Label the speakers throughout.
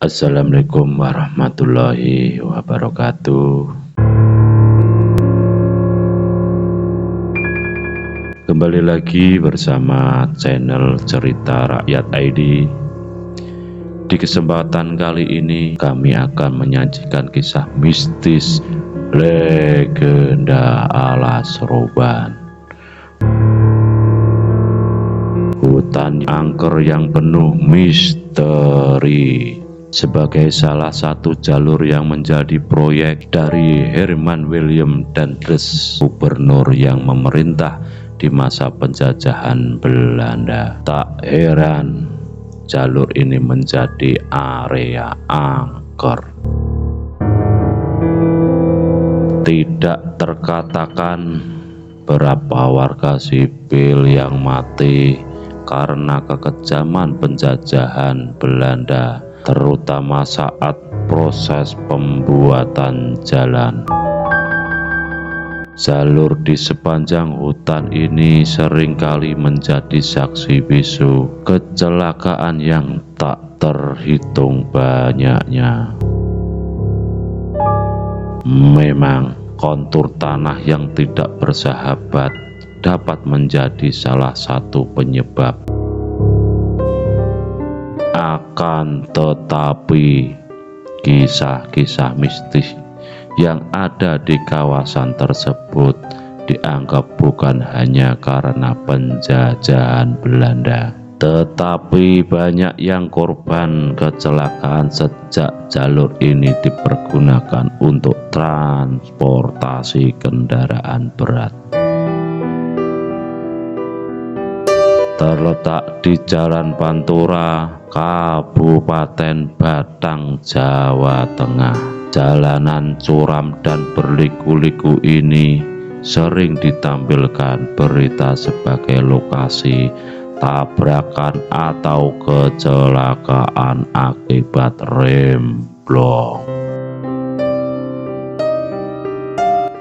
Speaker 1: Assalamualaikum warahmatullahi wabarakatuh. Kembali lagi bersama channel Cerita Rakyat ID. Di kesempatan kali ini kami akan menyajikan kisah mistis legenda Alas Roban. Hutan angker yang penuh misteri. Sebagai salah satu jalur yang menjadi proyek dari Herman Willem Daendels, gubernur yang memerintah di masa penjajahan Belanda. Tak heran jalur ini menjadi area angker. Tidak terkatakan berapa warga sipil yang mati karena kekejaman penjajahan Belanda, terutama saat proses pembuatan jalan. Jalur di sepanjang hutan ini seringkali menjadi saksi bisu kecelakaan yang tak terhitung banyaknya. Memang kontur tanah yang tidak bersahabat dapat menjadi salah satu penyebab. Akan tetapi kisah-kisah mistis yang ada di kawasan tersebut dianggap bukan hanya karena penjajahan Belanda, tetapi banyak yang korban kecelakaan sejak jalur ini dipergunakan untuk transportasi kendaraan berat. Terletak di Jalan Pantura, Kabupaten Batang, Jawa Tengah, jalanan curam dan berliku-liku ini sering ditampilkan berita sebagai lokasi tabrakan atau kecelakaan akibat remblong.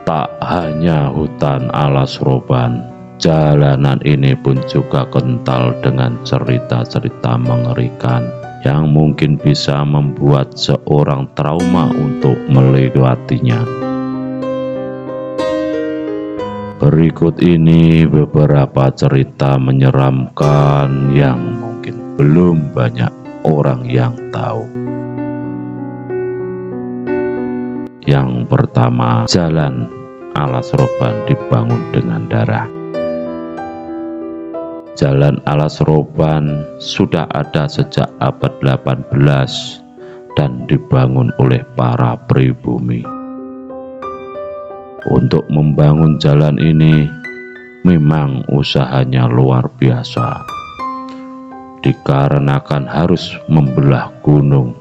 Speaker 1: Tak hanya hutan Alas Roban, jalanan ini pun juga kental dengan cerita-cerita mengerikan yang mungkin bisa membuat seorang trauma untuk melewatinya. Berikut ini beberapa cerita menyeramkan yang mungkin belum banyak orang yang tahu. Yang pertama, jalan Alas Roban dibangun dengan darah. Jalan Alas Roban sudah ada sejak abad 18 dan dibangun oleh para pribumi. Untuk membangun jalan ini memang usahanya luar biasa, dikarenakan harus membelah gunung,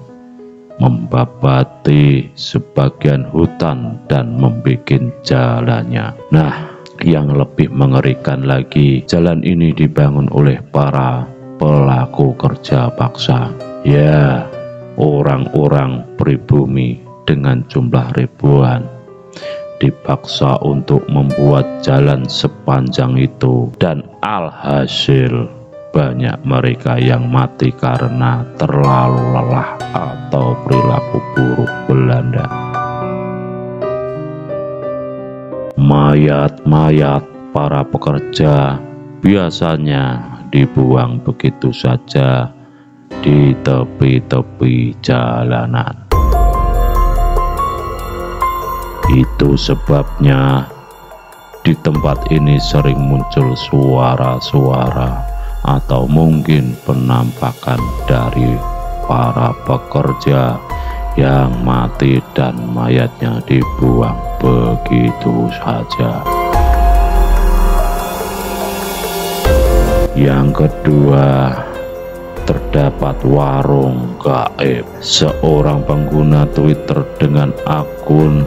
Speaker 1: membabati sebagian hutan dan membuat jalannya. Nah, yang lebih mengerikan lagi, jalan ini dibangun oleh para pelaku kerja paksa. Ya, orang-orang pribumi dengan jumlah ribuan dipaksa untuk membuat jalan sepanjang itu, dan alhasil banyak mereka yang mati karena terlalu lelah atau perilaku buruk Belanda. Mayat-mayat para pekerja biasanya dibuang begitu saja di tepi-tepi jalanan. Itu sebabnya di tempat ini sering muncul suara-suara atau mungkin penampakan dari para pekerja yang mati dan mayatnya dibuang begitu saja. Yang kedua, terdapat warung gaib. Seorang pengguna Twitter dengan akun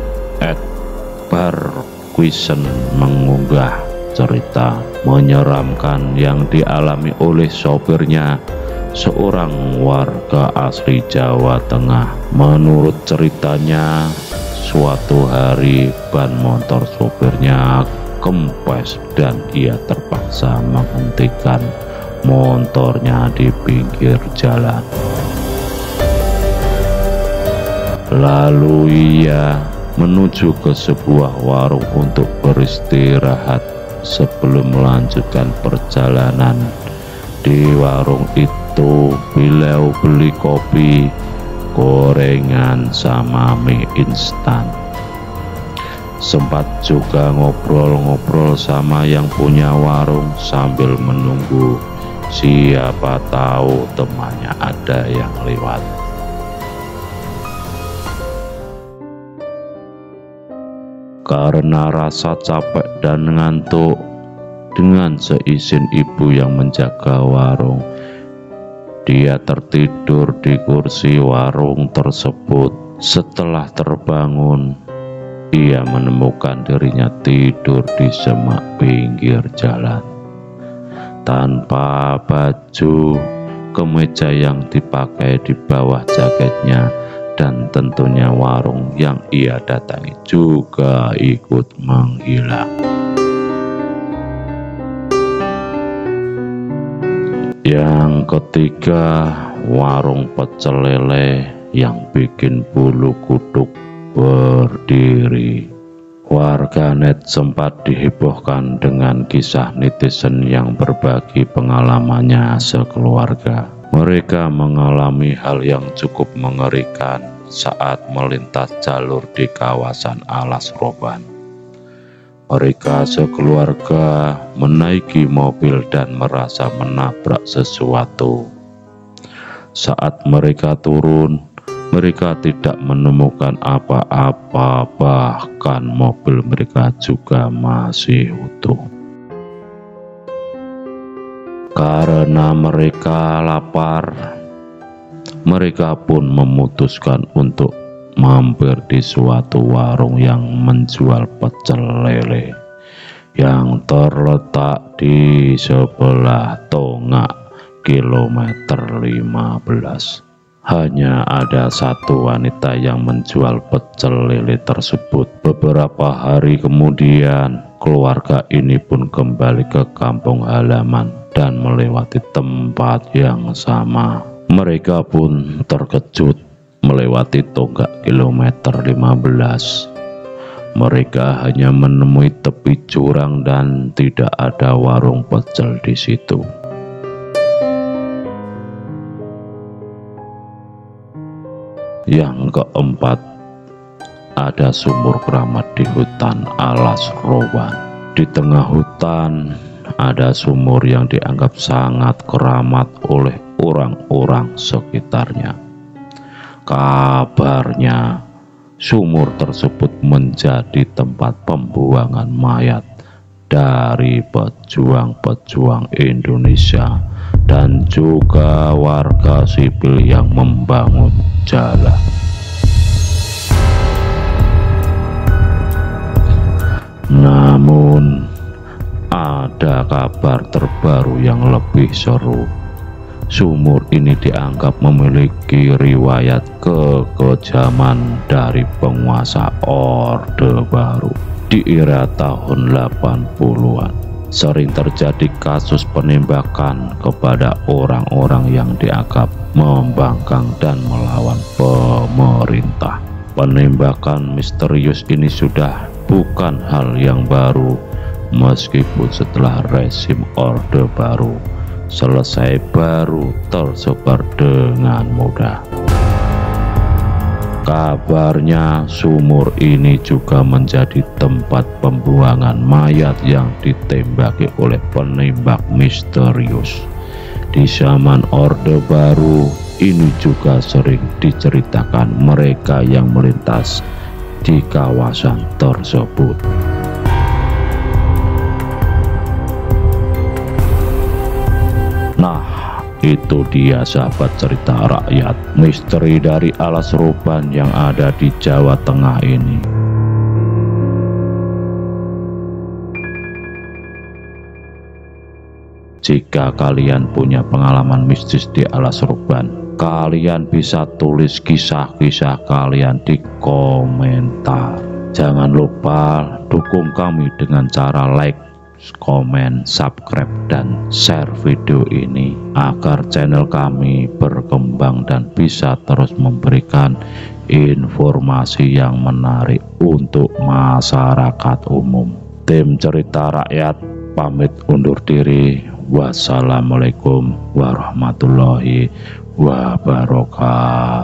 Speaker 1: @barquisen mengunggah cerita menyeramkan yang dialami oleh sopirnya, seorang warga asli Jawa Tengah. Menurut ceritanya, suatu hari ban motor sopirnya kempes dan ia terpaksa menghentikan motornya di pinggir jalan. Lalu ia menuju ke sebuah warung untuk beristirahat sebelum melanjutkan perjalanan. Di warung itu beliau beli kopi, gorengan, sama mie instan. Sempat juga ngobrol-ngobrol sama yang punya warung sambil menunggu, siapa tahu temannya ada yang lewat. Karena rasa capek dan ngantuk, dengan seizin ibu yang menjaga warung, dia tertidur di kursi warung tersebut. Setelah terbangun, ia menemukan dirinya tidur di semak pinggir jalan. Tanpa baju, kemeja yang dipakai di bawah jaketnya, dan tentunya warung yang ia datangi juga ikut menghilang. Yang ketiga, warung pecel lele yang bikin bulu kuduk berdiri. Warganet sempat dihebohkan dengan kisah netizen yang berbagi pengalamannya sekeluarga. Mereka mengalami hal yang cukup mengerikan saat melintas jalur di kawasan Alas Roban. Mereka sekeluarga menaiki mobil dan merasa menabrak sesuatu. Saat mereka turun, mereka tidak menemukan apa-apa, bahkan mobil mereka juga masih utuh. Karena mereka lapar, mereka pun memutuskan untuk mampir di suatu warung yang menjual pecel lele yang terletak di sebelah Tonggak kilometer 15. Hanya ada satu wanita yang menjual pecel lele tersebut. Beberapa hari kemudian, keluarga ini pun kembali ke kampung halaman dan melewati tempat yang sama. Mereka pun terkejut melewati Tonggak kilometer 15. Mereka hanya menemui tepi jurang dan tidak ada warung pecel di situ. Yang keempat, ada sumur keramat di hutan Alas Roban. Di tengah hutan ada sumur yang dianggap sangat keramat oleh orang-orang sekitarnya. Kabarnya sumur tersebut menjadi tempat pembuangan mayat dari pejuang-pejuang Indonesia dan juga warga sipil yang membangun jalan. Namun ada kabar terbaru yang lebih seru. Sumur ini dianggap memiliki riwayat kekejaman dari penguasa Orde Baru di era tahun 80-an. Sering terjadi kasus penembakan kepada orang-orang yang dianggap membangkang dan melawan pemerintah. Penembakan misterius ini sudah bukan hal yang baru, meskipun setelah rezim Orde Baru selesai baru tersebar dengan mudah. Kabarnya sumur ini juga menjadi tempat pembuangan mayat yang ditembaki oleh penembak misterius. Di zaman Orde Baru ini juga sering diceritakan mereka yang melintas di kawasan tersebut. Nah, itu dia sahabat cerita rakyat, misteri dari Alas Roban yang ada di Jawa Tengah ini. Jika kalian punya pengalaman mistis di Alas Roban, kalian bisa tulis kisah-kisah kalian di komentar. Jangan lupa dukung kami dengan cara like, komen, subscribe, dan share video ini agar channel kami berkembang dan bisa terus memberikan informasi yang menarik untuk masyarakat umum. Tim Cerita Rakyat pamit undur diri. Wassalamualaikum warahmatullahi wabarakatuh.